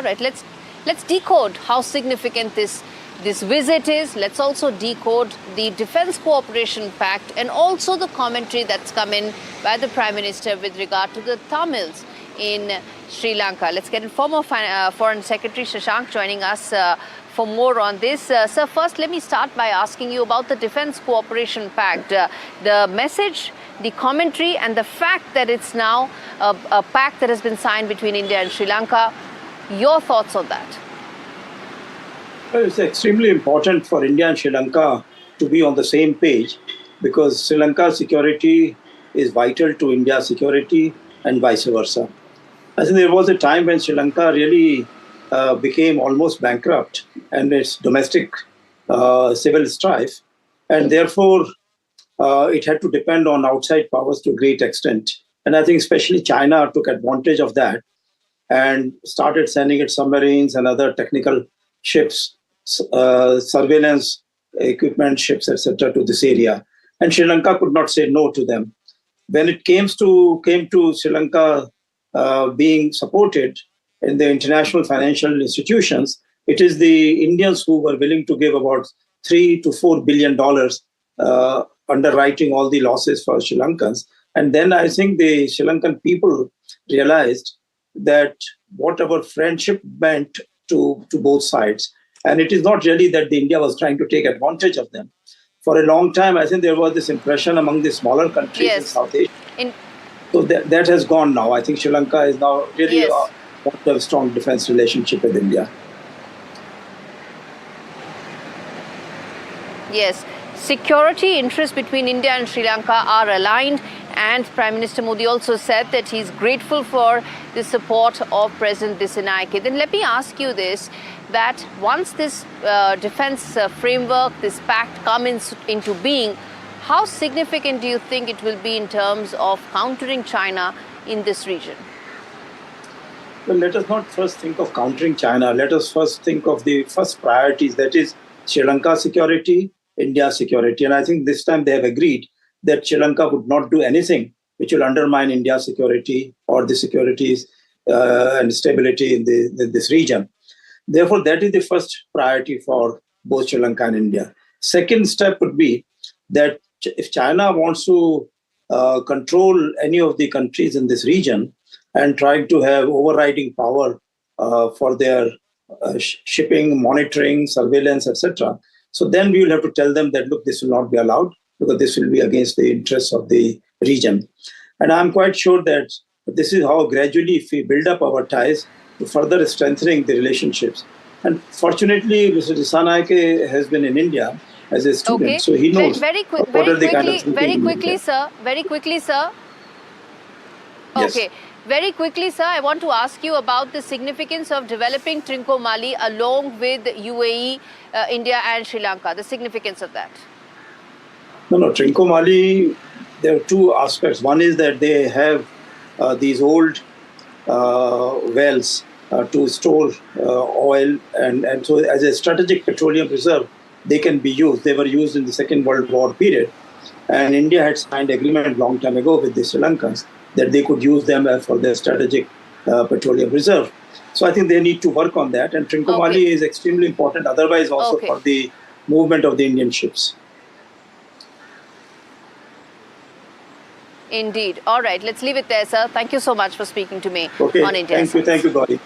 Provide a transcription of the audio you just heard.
All right, let's decode how significant this visit is. Let's also decode the Defence Cooperation Pact and also the commentary that's come in by the Prime Minister with regard to the Tamils in Sri Lanka. Let's get former Foreign Secretary Shashank joining us for more on this. Sir, first let me start by asking you about the Defence Cooperation Pact. The message, the commentary and the fact that it's now a pact that has been signed between India and Sri Lanka. Your thoughts on that? Well, it's extremely important for India and Sri Lanka to be on the same page because Sri Lanka's security is vital to India's security and vice versa. I think there was a time when Sri Lanka really became almost bankrupt and its domestic civil strife, and therefore it had to depend on outside powers to a great extent. And I think especially China took advantage of that and started sending its submarines and other technical ships, surveillance equipment ships, etc., to this area. And Sri Lanka could not say no to them. When it came to Sri Lanka being supported in the international financial institutions, it is the Indians who were willing to give about $3 to $4 billion underwriting all the losses for Sri Lankans. And then I think the Sri Lankan people realized that what our friendship meant to both sides. And it is not really that the India was trying to take advantage of them. For a long time, I think there was this impression among the smaller countries in South Asia. So that has gone now. I think Sri Lanka is now really want to have a strong defense relationship with India. Yes. Security interests between India and Sri Lanka are aligned. And Prime Minister Modi also said that he's grateful for the support of President Dissanayake. Then let me ask you this, that once this defense framework, this pact comes into being, how significant do you think it will be in terms of countering China in this region? Well, let us not first think of countering China. Let us first think of the first priorities, that is Sri Lanka security, India security. And I think this time they have agreed that Sri Lanka would not do anything which will undermine India's security or the securities and stability in this region. Therefore, that is the first priority for both Sri Lanka and India. Second step would be that if China wants to control any of the countries in this region and trying to have overriding power for their shipping, monitoring, surveillance, etc., so then we will have to tell them that, look, this will not be allowed, because this will be against the interests of the region. And I'm quite sure that this is how gradually, if we build up our ties, to further strengthening the relationships. And fortunately, Mr. Dissanayake has been in India as a student, so he knows very quickly, sir. Yes. Okay. Very quickly, sir, I want to ask you about the significance of developing Trincomalee along with UAE, India and Sri Lanka, the significance of that. No, Trincomalee, there are two aspects. One is that they have these old wells to store oil, and so as a strategic petroleum reserve, they can be used. They were used in the Second World War period. And India had signed agreement long time ago with the Sri Lankans that they could use them for their strategic petroleum reserve. So I think they need to work on that. And Trincomalee is extremely important, otherwise also for the movement of the Indian ships. Indeed. All right. Let's leave it there, sir. Thank you so much for speaking to me on India. Thank you, Gaurie.